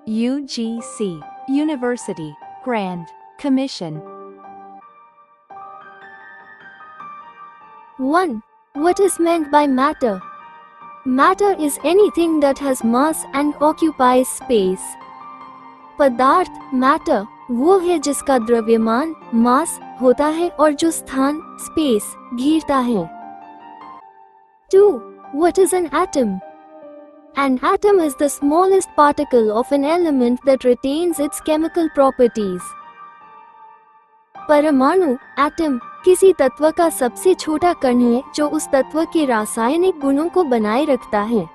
UGC, University, Grand Commission. 1. What is meant by matter? Matter is anything that has mass and occupies space. पदार्थ matter वो है जिसका द्रव्यमान मास होता है और जो स्थान स्पेस घेरता है. 2. What is an atom? An atom is the smallest particle of an element that retains its chemical properties. परमाणु एटम किसी तत्व का सबसे छोटा कण है जो उस तत्व के रासायनिक गुणों को बनाए रखता है.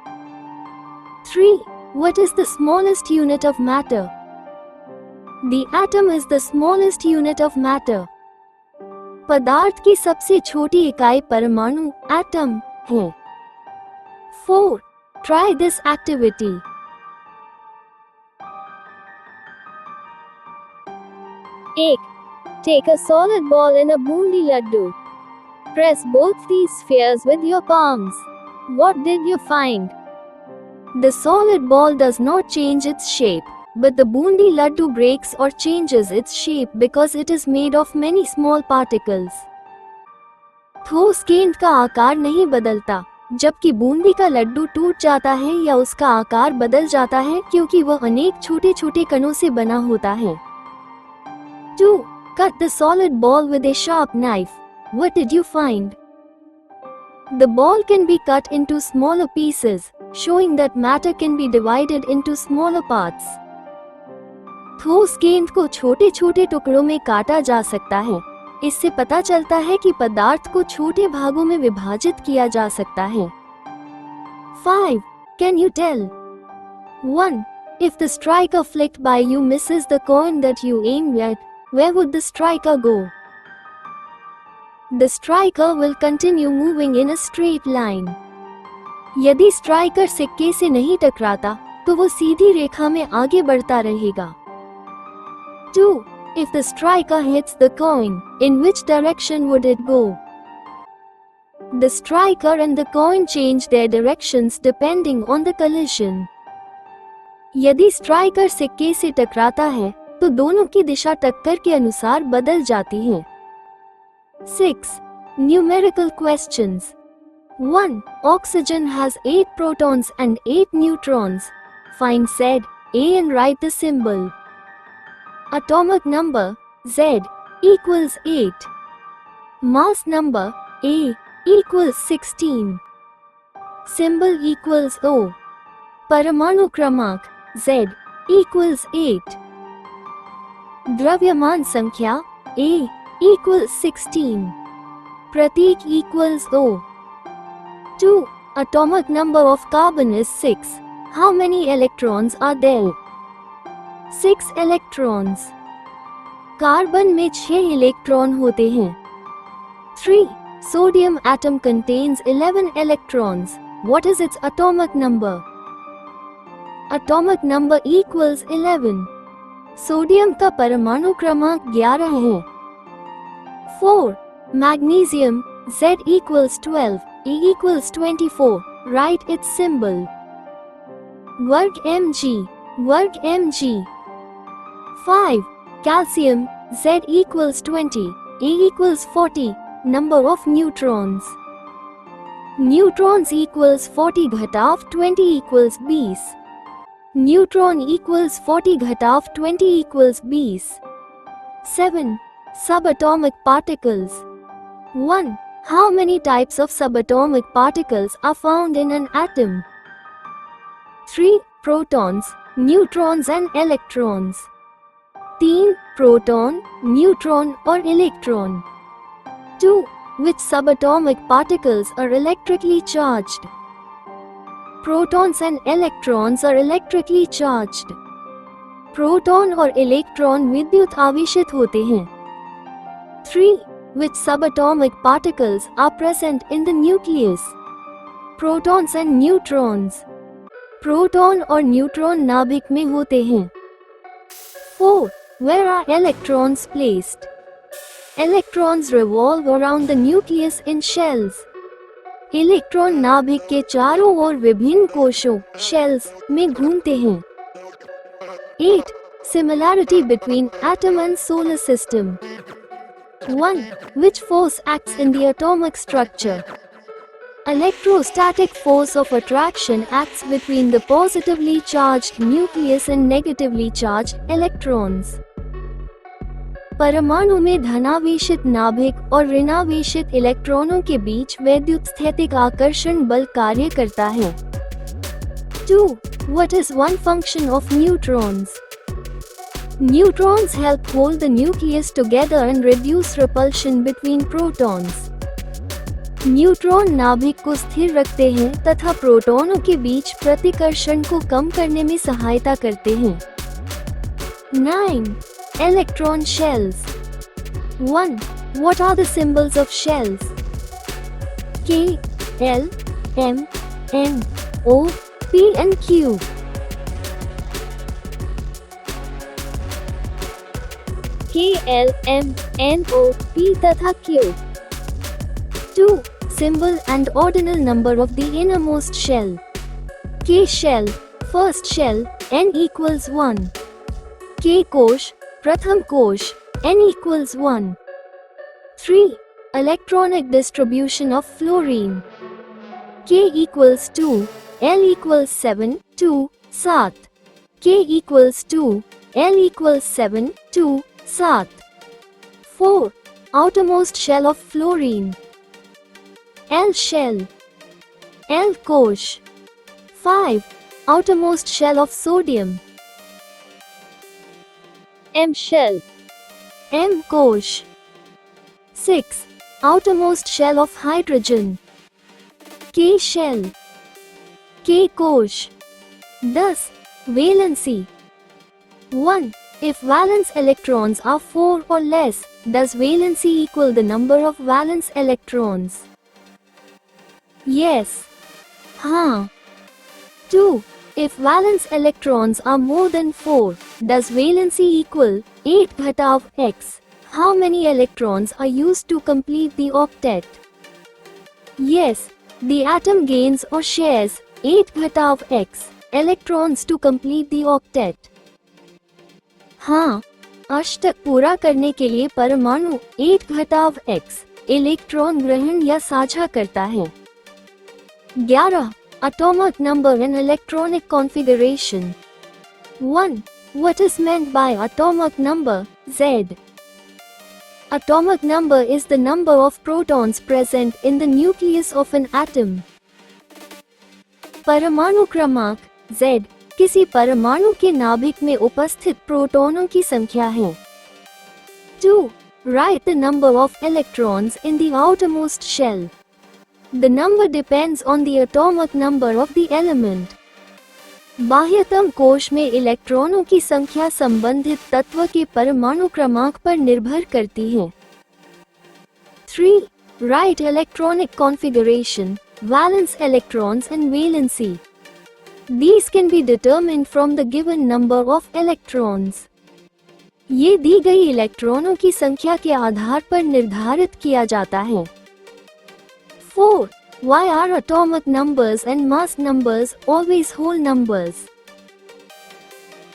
3. What is the smallest unit of matter? The atom is the smallest unit of matter. पदार्थ की सबसे छोटी इकाई परमाणु एटम है. 4. Try this activity. 1. Take a solid ball and a bundi laddu. Press both these spheres with your palms. What did you find? The solid ball does not change its shape, but the bundi laddu breaks or changes its shape because it is made of many small particles. ठोस गेंद का आकार नहीं बदलता, जबकि बूंदी का लड्डू टूट जाता है या उसका आकार बदल जाता है क्योंकि वह अनेक छोटे छोटे कणों से बना होता है. 2. Cut the solid ball with a sharp knife. What did you find? The ball can be cut into smaller pieces, showing that matter can be divided into smaller parts. ठोस गेंद को छोटे छोटे टुकड़ों में काटा जा सकता है. इससे पता चलता है कि पदार्थ को छोटे भागों में विभाजित किया जा सकता है. 5. Can you tell? 1. If the striker flicked by you misses the coin that you aimed at, where would the striker go? The striker will continue moving in a straight line. यदि स्ट्राइकर सिक्के से नहीं टकराता, तो वो सीधी रेखा में आगे बढ़ता रहेगा. 2. If the striker hits the coin, in which direction would it go? The striker and the coin change their directions depending on the collision. यदि स्ट्राइकर सिक्के से टकराता है, तो दोनों की दिशा टक्कर के अनुसार बदल जाती है. 6. Numerical questions. 1. Oxygen has 8 protons and 8 neutrons. Find Z, A and write the symbol. Atomic number Z equals 8. Mass number A equals 16. Symbol equals O. परमाणु क्रमांक Z equals 8. द्रव्यमान संख्या A equals 16. प्रतीक equals O. 2. Atomic number of carbon is 6. How many electrons are there? 6 electrons. Carbon में 6 electron होते हैं. 3. Sodium atom contains 11 electrons. What is its atomic number? Atomic number equals 11. Sodium का परमाणु क्रमांक 11 है. 4. Magnesium Z equals 12, A equals 24. Write its symbol. वर्ग Mg, वर्ग Mg. 5. Calcium Z equals 20, A equals 40. Number of neutrons. Neutrons equals 40 घटाव 20 equals 20. Neutron equals 40 घटाव 20 equals 20. 7. Subatomic particles. 1. How many types of subatomic particles are found in an atom? 3. Protons, neutrons and electrons. 3. Proton, neutron or electron. 2. Which subatomic particles are electrically charged? Protons and electrons are electrically charged. Proton और electron विद्युत आवेशित होते हैं. 3. Which subatomic particles are present in the nucleus? Protons and neutrons. Proton और neutron नाभिक में होते हैं. 4. Where are electrons placed? Electrons revolve around the nucleus in shells. Electron नाभिक के चारों ओर विभिन्न कोशों शेल्स में घूमते हैं. 8. Similarity between atom and solar system. 1. Which force acts in the atomic structure? Electrostatic force of attraction acts between the positively charged nucleus and negatively charged electrons. परमाणु में धनावेशित नाभिक और ऋणावेशित इलेक्ट्रॉनों के बीच वैद्युतस्थैतिक आकर्षण बल कार्य करता है। 2. What is one function of neutrons? Neutrons help hold the nucleus together and reduce repulsion between protons. Neutron नाभिक को स्थिर रखते हैं तथा प्रोटॉनों के बीच प्रतिकर्षण को कम करने में सहायता करते हैं। 9. Electron shells. 1. What are the symbols of shells? K, L, M, N, O, P and Q. K, L, M, N, O, P तथा Q. 2. Symbol and ordinal number of the innermost shell. K shell, first shell, N equals 1. K कोश, प्रथम कोश, N equals 1. 3. Electronic distribution of fluorine. K equals 2, L equals 7, 2, 7. K equals 2, L equals 7, 2, 7. 4. Outermost shell of fluorine. L shell, L कोश. 5. Outermost shell of sodium. M shell, M कोश. 6. Outermost shell of hydrogen. K shell, K कोश. 10. Valency. 1. If valence electrons are 4 or less, does valency equal the number of valence electrons? Yes. हाँ. 2. If valence electrons are more than 4, does valency equal 8 घटाव x? How many electrons are used to complete the octet? Yes. The atom gains or shares 8 घटाव x electrons to complete the octet. हाँ, अष्टक पूरा करने के लिए परमाणु 8 घटाव x electron ग्रहण या साझा करता है। 11. Atomic number and electronic configuration. 1. What is meant by atomic number, Z? Atomic number is the number of protons present in the nucleus of an atom. परमाणु क्रमांक, Z, किसी परमाणु के नाभिक में उपस्थित प्रोटॉनों की संख्या है। 2. Write the number of electrons in the outermost shell. The number depends on the atomic number of the element. बाह्यतम कोश में इलेक्ट्रॉनों की संख्या संबंधित तत्व के परमाणु क्रमांक पर निर्भर करती है। 3. Write electronic configuration, valence electrons and valency. These can be determined from the given number of electrons. ये दी गई इलेक्ट्रॉनों की संख्या के आधार पर निर्धारित किया जाता है। 4. Why are atomic numbers and mass numbers always whole numbers?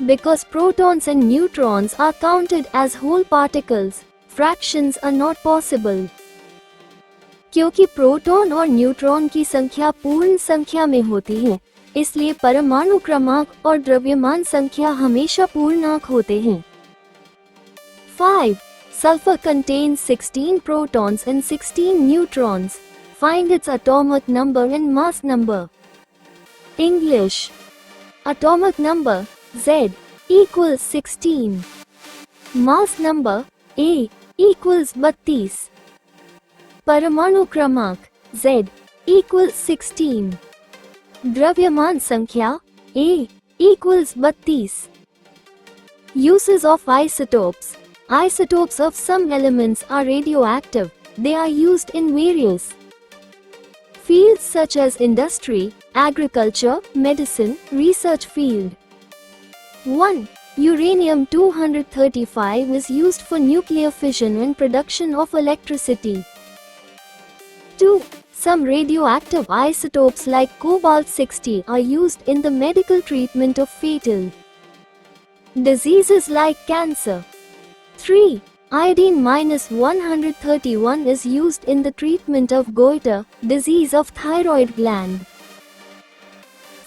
Because protons and neutrons are counted as whole particles, fractions are not possible. क्योंकि प्रोटॉन और न्यूट्रॉन की संख्या पूर्ण संख्या में होती है, इसलिए परमाणु क्रमांक और द्रव्यमान संख्या हमेशा पूर्णांक होते हैं। 5. Sulfur contains 16 protons and 16 neutrons. Find its atomic number and mass number. English. Atomic number, Z, equals 16. Mass number, A, equals 32. परमाणु क्रमांक, Z, equals 16. द्रव्यमान संख्या, A, equals 32. Uses of isotopes. Isotopes of some elements are radioactive. They are used in various fields such as industry, agriculture, medicine, research field. 1. Uranium-235 is used for nuclear fission and production of electricity. 2. Some radioactive isotopes like cobalt-60 are used in the medical treatment of fatal diseases like cancer. 3. Iodine -131 is used in the treatment of goiter, disease of thyroid gland.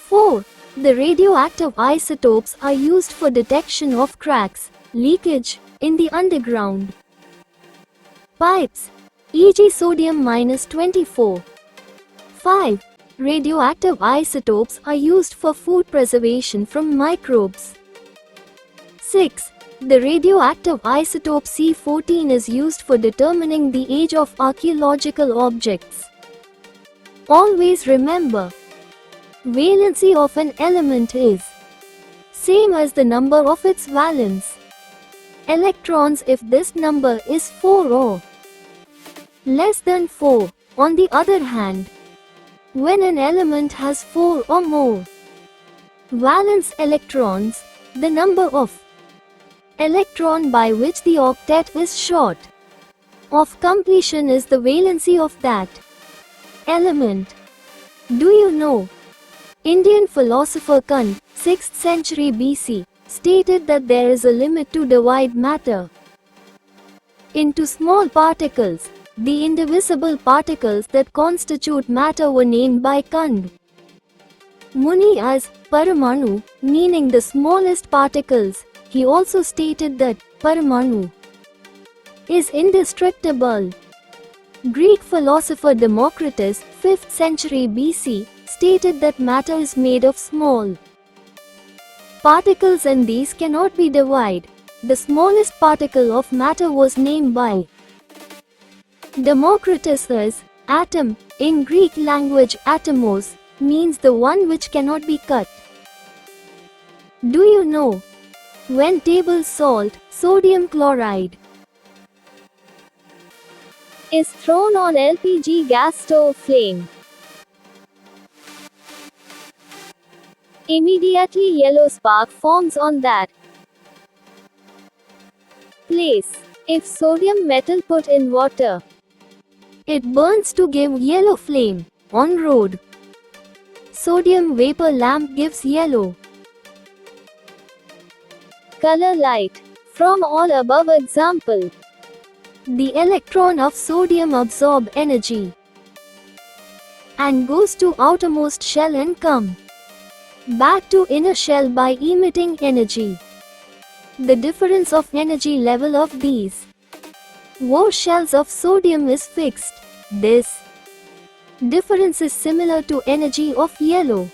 4. The radioactive isotopes are used for detection of cracks, leakage, in the underground pipes, e.g. sodium -24. 5. Radioactive isotopes are used for food preservation from microbes. 6. The radioactive isotope C14 is used for determining the age of archaeological objects. Always remember, valency of an element is same as the number of its valence electrons if this number is 4 or less than 4. On the other hand, when an element has 4 or more valence electrons, the number of electron by which the octet is short of completion is the valency of that element. Do you know? Indian philosopher Kant, 6th century BC, stated that there is a limit to divide matter into small particles. The indivisible particles that constitute matter were named by Kant Muni as Paramanu, meaning the smallest particles. He also stated that Paramanu is indestructible. Greek philosopher Democritus, 5th century BC, stated that matter is made of small particles and these cannot be divided. The smallest particle of matter was named by Democritus as atom. In Greek language, atomos means the one which cannot be cut. Do you know? When table salt, sodium chloride, is thrown on LPG gas stove flame, immediately yellow spark forms on that place. If sodium metal put in water, it burns to give yellow flame. On road, sodium vapor lamp gives yellow color light. From all above example, the electron of sodium absorb energy and goes to outermost shell and come back to inner shell by emitting energy. The difference of energy level of these four shells of sodium is fixed. This difference is similar to energy of yellow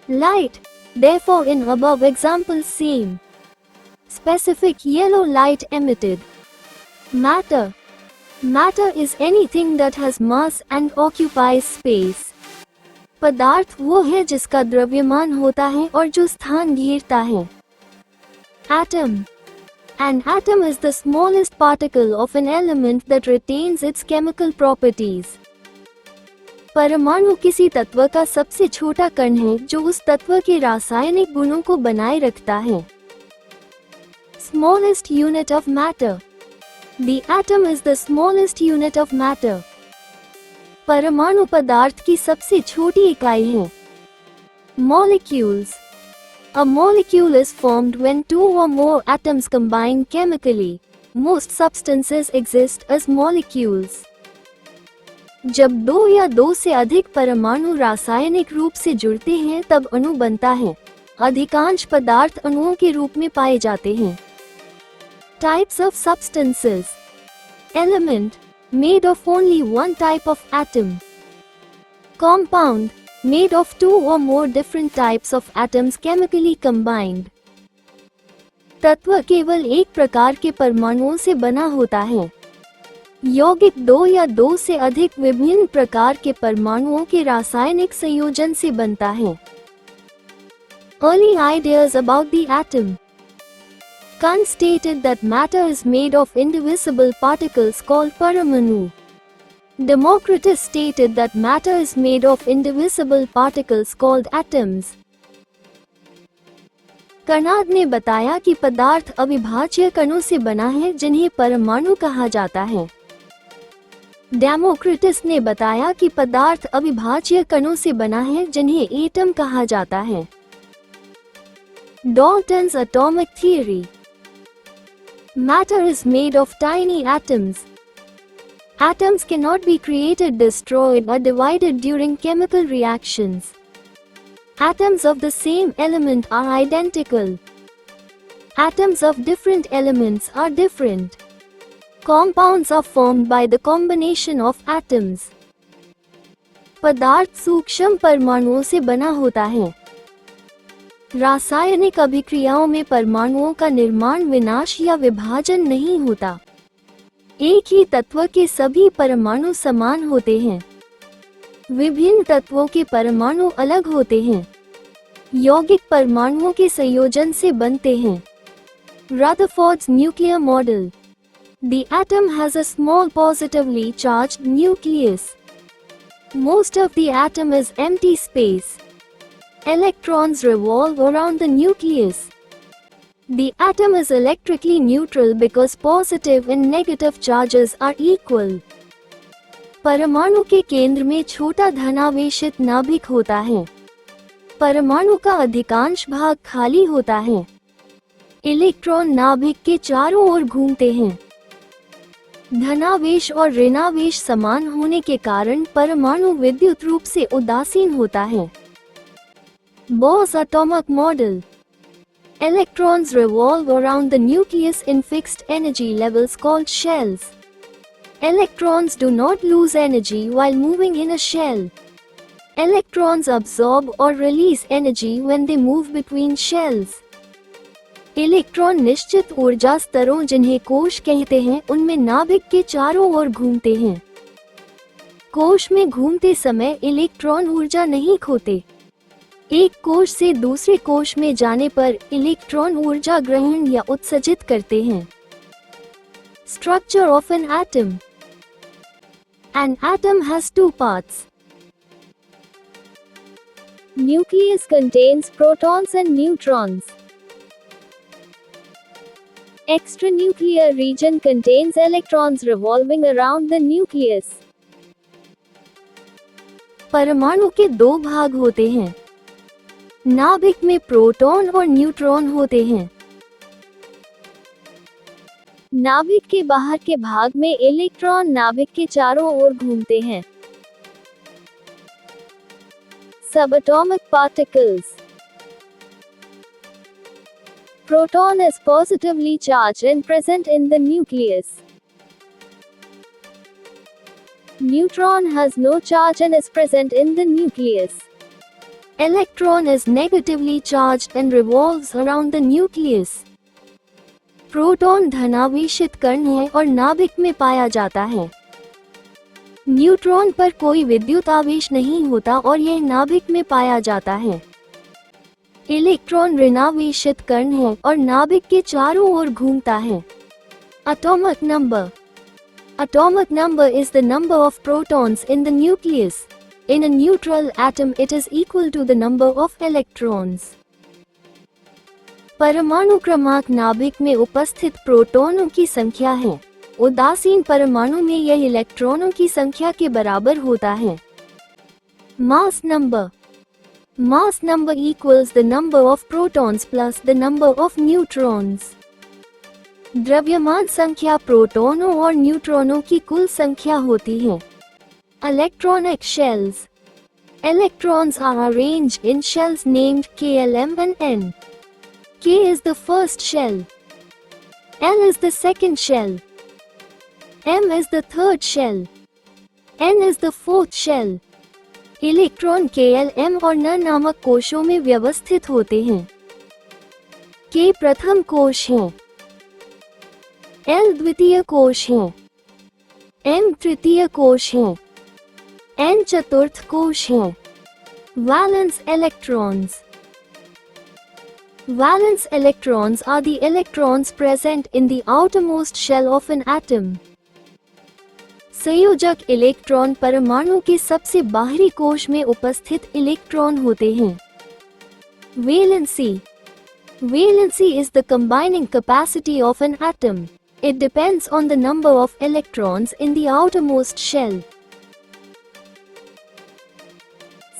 light. Therefore, in above example, same specific yellow light emitted. Matter. Matter is anything that has mass and occupies space. पदार्थ वो है जिसका द्रव्यमान होता है और जो स्थान घेरता है. Atom. An atom is the smallest particle of an element that retains its chemical properties. परमाणु किसी तत्व का सबसे छोटा कण है जो उस तत्व के रासायनिक गुणों को बनाए रखता है. Smallest unit of matter. The atom is the smallest unit of matter. परमाणु पदार्थ की सबसे छोटी इकाई है. Molecules. A molecule is formed when two or more atoms combine chemically. Most substances exist as molecules. जब दो या दो से अधिक परमाणु रासायनिक रूप से जुड़ते हैं तब अणु बनता है. अधिकांश पदार्थ अणुओं के रूप में पाए जाते हैं. Types of substances. Element, made of only one type of atom. Compound, made of two or more different types of atoms chemically combined. तत्व केवल एक प्रकार के परमाणुओं से बना होता है. यौगिक दो या दो से अधिक विभिन्न प्रकार के परमाणुओं के रासायनिक संयोजन से बनता है. Early ideas about the atom. Kant stated that matter is made of indivisible particles called paramanu. Democritus stated that matter is made of indivisible particles called atoms. Karnad ने बताया कि पदार्थ अविभाज्य कणों से बना है जिन्हें परमाणु कहा जाता है. डेमोक्रिटस ने बताया कि पदार्थ अविभाज्य कणों से बना है जिन्हें एटम कहा जाता है. Dalton's atomic theory. Matter is made of tiny atoms. Atoms cannot be created, destroyed, or divided during chemical reactions. Atoms of the same element are identical. Atoms of different elements are different. Compounds are formed by the combination of atoms. पदार्थ सूक्ष्म परमाणुओं से बना होता है। रासायनिक अभिक्रियाओं में परमाणुओं का निर्माण विनाश या विभाजन नहीं होता। एक ही तत्व के सभी परमाणु समान होते हैं। विभिन्न तत्वों के परमाणु अलग होते हैं। यौगिक परमाणुओं के संयोजन से बनते हैं। Rutherford's nuclear model. The atom has a small positively charged nucleus. Most of the atom is empty space. Electrons revolve around the nucleus. The atom is electrically neutral because positive and negative charges are equal. परमाणु के केंद्र में छोटा धनावेशित नाभिक होता है। परमाणु का अधिकांश भाग खाली होता है। इलेक्ट्रॉन नाभिक के चारों ओर घूमते हैं। धनावेश और ऋणावेश समान होने के कारण परमाणु विद्युत रूप से उदासीन होता है। Bohr's atomic model. Electrons revolve around the nucleus in fixed energy levels called shells. Electrons do not lose energy while moving in a shell. Electrons absorb or release energy when they move between shells. Electron निश्चित ऊर्जा स्तरों जिन्हें कोश कहते हैं उनमें नाभिक के चारों ओर घूमते हैं। कोश में घूमते समय इलेक्ट्रॉन ऊर्जा नहीं खोते। एक कोश से दूसरे कोश में जाने पर इलेक्ट्रॉन ऊर्जा ग्रहण या उत्सर्जित करते हैं। Structure of an atom. An atom has two parts. Nucleus contains protons and neutrons. Extranuclear region contains electrons revolving around the nucleus. परमाणु के दो भाग होते हैं। नाभिक में प्रोटॉन और न्यूट्रॉन होते हैं। नाभिक के बाहर के भाग में इलेक्ट्रॉन नाभिक के चारों ओर घूमते हैं। Subatomic particles. Proton is positively charged and present in the nucleus. Neutron has no charge and is present in the nucleus. Electron is negatively charged and revolves around the nucleus. Proton धनावेशित कण है और नाभिक में पाया जाता है। Neutron पर कोई विद्युत आवेश नहीं होता और यह नाभिक में पाया जाता है। इलेक्ट्रॉन ऋणावेशित कण है और नाभिक के चारों ओर घूमता है। Atomic number. Atomic number is the number of protons in the nucleus. In a neutral atom it is equal to the number of electrons. परमाणु क्रमांक नाभिक में उपस्थित प्रोटॉनों की संख्या है। उदासीन परमाणु में यह इलेक्ट्रॉनों की संख्या के बराबर होता है। Mass number. Mass number equals the number of protons plus the number of neutrons. द्रव्यमान संख्या प्रोटॉनों और न्यूट्रॉनों की कुल संख्या होती है। Electronic shells. Electrons are arranged in shells named K, L, M and N. K is the first shell. L is the second shell. M is the third shell. N is the fourth shell. Electron K, L, M और N नामक कोशों में व्यवस्थित होते हैं। K प्रथम कोश है। L द्वितीय कोश है। M तृतीय कोश है। N चतुर्थ कोश है। Valence electrons. Valence electrons are the electrons present in the outermost shell of an atom. संयोजक इलेक्ट्रॉन परमाणु के सबसे बाहरी कोश में उपस्थित इलेक्ट्रॉन होते हैं। Valency. Valency is the combining capacity of an atom. It depends on the number of electrons in the outermost shell.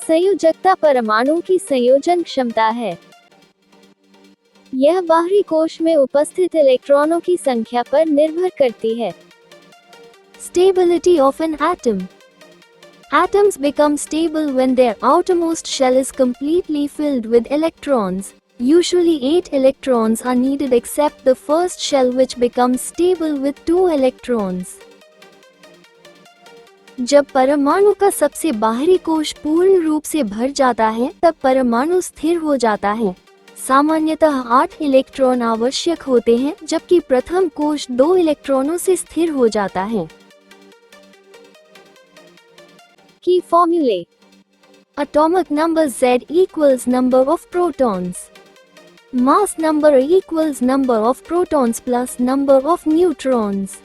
संयोजकता परमाणु की संयोजन क्षमता है। यह बाहरी कोश में उपस्थित इलेक्ट्रॉनों की संख्या पर निर्भर करती है। Stability of an atom. Atoms become stable when their outermost shell is completely filled with electrons. Usually 8 electrons are needed except the first shell which becomes stable with 2 electrons. जब परमाणु का सबसे बाहरी कोश पूर्ण रूप से भर जाता है तब परमाणु स्थिर हो जाता है। सामान्यतः 8 इलेक्ट्रॉन आवश्यक होते हैं जबकि प्रथम कोश 2 इलेक्ट्रॉनों से स्थिर हो जाता है। की फॉर्मूले। Atomic number Z equals number of protons. Mass number equals number of protons plus number of neutrons.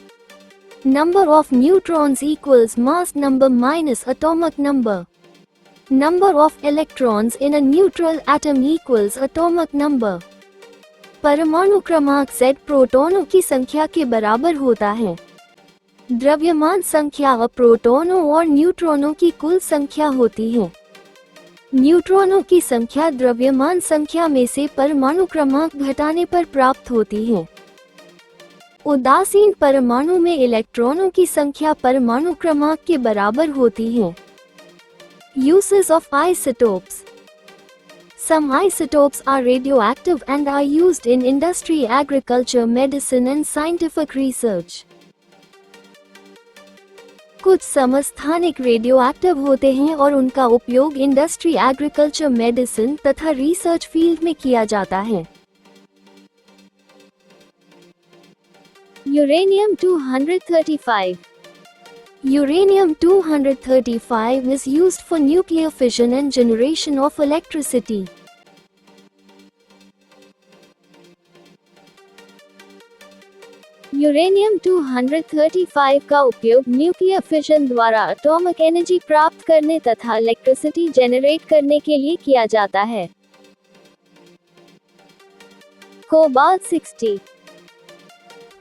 Number of neutrons equals mass number minus atomic number. Number of electrons in a neutral atom equals atomic number. परमाणु क्रमांक Z प्रोटॉनों की संख्या के बराबर होता है। द्रव्यमान संख्या प्रोटॉनों और न्यूट्रॉनों की कुल संख्या होती है। न्यूट्रॉनों की संख्या द्रव्यमान संख्या में से परमाणु क्रमांक घटाने पर प्राप्त होती है। उदासीन परमाणु में इलेक्ट्रॉनों की संख्या परमाणु क्रमांक के बराबर होती है। Uses of isotopes. Some isotopes are radioactive and are used in industry, agriculture, medicine and scientific research. कुछ समस्थानिक रेडियोएक्टिव होते हैं और उनका उपयोग इंडस्ट्री, एग्रीकल्चर, मेडिसिन तथा रिसर्च फील्ड में किया जाता है। Uranium 235. Uranium 235 is used for nuclear fission and generation of electricity. Uranium 235 का उपयोग न्यूक्लियर फिशन द्वारा एटॉमिक एनर्जी प्राप्त करने तथा इलेक्ट्रिसिटी जनरेट करने के लिए किया जाता है। Cobalt 60.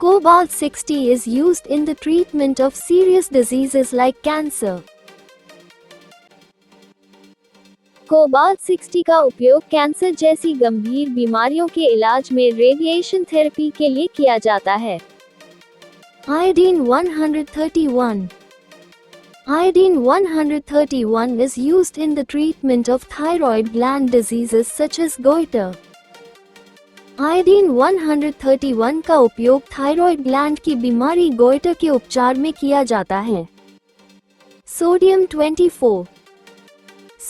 Cobalt 60 is used in the treatment of serious diseases like cancer. Cobalt 60 का उपयोग कैंसर जैसी गंभीर बीमारियों के इलाज में रेडिएशन थेरेपी के लिए किया जाता है। Iodine 131. Iodine 131 is used in the treatment of thyroid gland diseases such as goiter. Iodine 131 का उपयोग थायराइड ग्लैंड की बीमारी गोइटर के उपचार में किया जाता है। Sodium 24.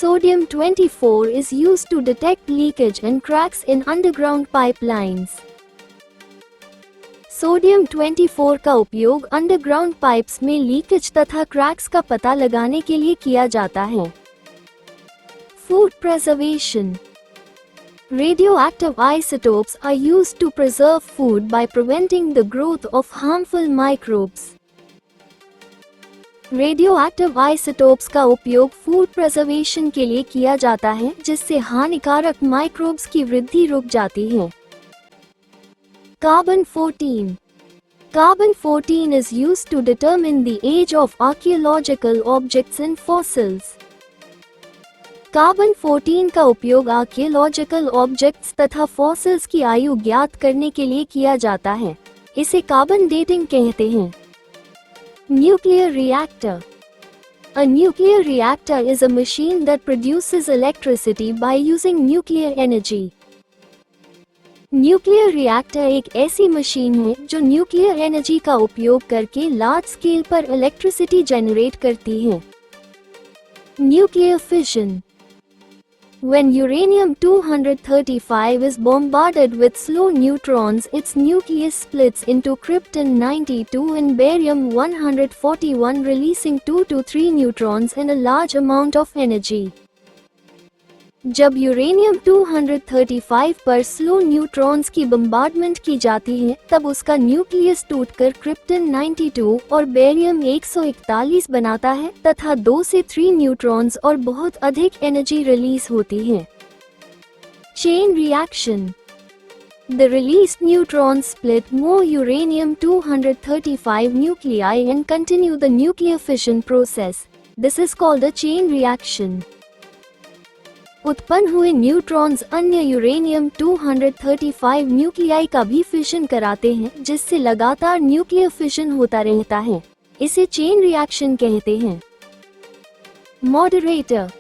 Sodium 24 is used to detect leakage and cracks in underground pipelines. Sodium 24 का उपयोग अंडरग्राउंड पाइप्स में लीकेज तथा क्रैक्स का पता लगाने के लिए किया जाता है। Food preservation. Radioactive isotopes are used to preserve food by preventing the growth of harmful microbes. Radioactive isotopes का उपयोग फूड प्रिजर्वेशन के लिए किया जाता है जिससे हानिकारक माइक्रोब्स की वृद्धि रुक जाती है। Carbon 14. Carbon 14 is used to determine the age of archaeological objects and fossils. Carbon 14 का उपयोग आर्कियोलॉजिकल ऑब्जेक्ट्स तथा फॉसिल्स की आयु ज्ञात करने के लिए किया जाता है। इसे कार्बन डेटिंग कहते हैं। Nuclear reactor. A nuclear reactor is a machine that produces electricity by using nuclear energy. Nuclear reactor एक ऐसी मशीन है जो न्यूक्लियर एनर्जी का उपयोग करके लार्ज स्केल पर इलेक्ट्रिसिटी जनरेट करती है। Nuclear fission. When uranium 235 is bombarded with slow neutrons, its nucleus splits into krypton 92 and barium 141, releasing 2 to 3 neutrons and a large amount of energy. जब uranium 235 पर slow neutrons की bombardment की जाती है तब उसका न्यूक्लियस टूटकर क्रिप्टन 92 और बेरियम 141 बनाता है तथा 2 से 3 न्यूट्रॉन्स और बहुत अधिक एनर्जी रिलीज होती है। Chain reaction. The released neutrons split more uranium 235 nuclei and continue the nuclear fission process. This is called a chain reaction. उत्पन्न हुए न्यूट्रॉन्स अन्य यूरेनियम 235 न्यूक्लियाई का भी फिशन कराते हैं, जिससे लगातार न्यूक्लियर फिशन होता रहता है। इसे चेन रिएक्शन कहते हैं। Moderator.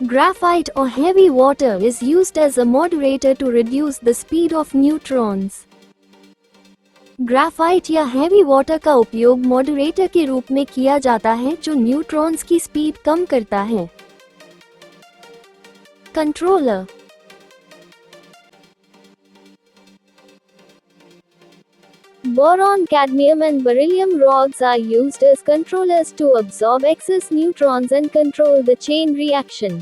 Graphite or heavy water is used as a moderator to reduce the speed of neutrons. Graphite या हेवी वाटर का उपयोग मॉडरेटर के रूप में किया जाता है, जो न्यूट्रॉन्स की स्पीड कम करता है। Controller. Boron, cadmium and beryllium rods are used as controllers to absorb excess neutrons and control the chain reaction.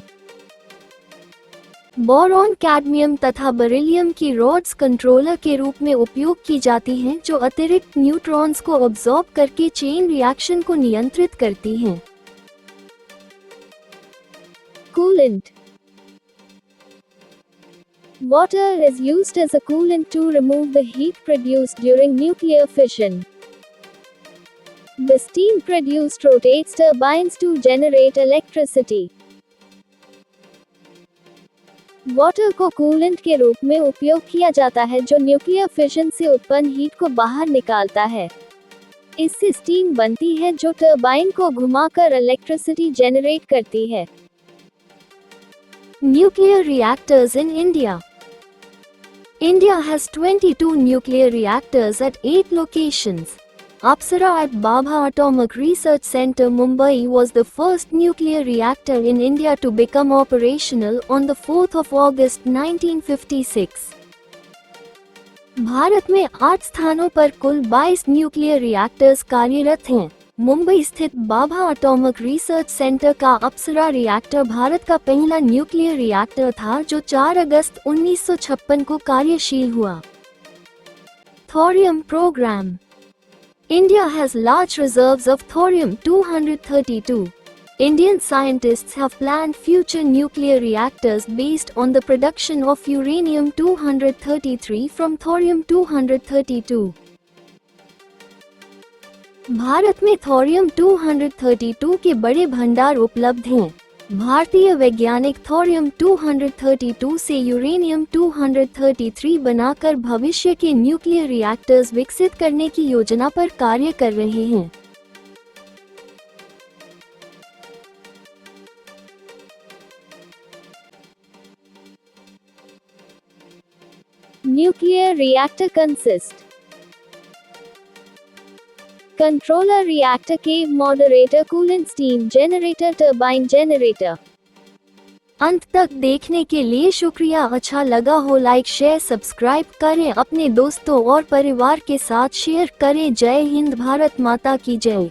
Boron, cadmium तथा बेरिलियम की रॉड्स कंट्रोलर के रूप में उपयोग की जाती हैं, जो अतिरिक्त न्यूट्रॉन्स को अब्सॉर्ब करके चेन रिएक्शन को नियंत्रित करती हैं। Coolant. Water is used as a coolant to remove the heat produced during nuclear fission. The steam produced rotates turbines to generate electricity. Water को कूलेंट के रूप में उपयोग किया जाता है, जो न्यूक्लियर फिशन से उत्पन्न हीट को बाहर निकालता है। इससे स्टीम बनती है, जो टरबाइन को घुमाकर इलेक्ट्रिसिटी जनरेट करती है। Nuclear reactors in India. India has 22 nuclear reactors at 8 locations. Apsara at Bhabha Atomic Research Center, Mumbai was the first nuclear reactor in India to become operational on the 4th of August 1956. Bharat में 8 स्थानों पर कुल 22 nuclear reactors कार्यरत हैं। मुंबई स्थित Babha atomic research centre का अप्सरा reactor Bharat का पहला न्यूक्लियर रिएक्टर था, जो 4 अगस्त 1956 को कार्यशील हुआ। Thorium programme. India has large reserves of thorium-232. Indian scientists have planned future nuclear reactors based on the production of uranium-233 from thorium-232. Bharat में थोरियम-232 के बड़े भंडार उपलब्ध हैं। भारतीय वैज्ञानिक थोरियम-232 से यूरेनियम-233 बनाकर भविष्य के न्यूक्लियर रिएक्टर्स विकसित करने की योजना पर कार्य कर रहे हैं। Nuclear reactor consist. Controller, reactor cave, moderator, coolant, steam generator, turbine generator. अंत तक देखने के लिए शुक्रिया। अच्छा लगा हो लाइक शेयर सब्सक्राइब करें, अपने दोस्तों और परिवार के साथ शेयर करें। जय हिंद, भारत माता की जय।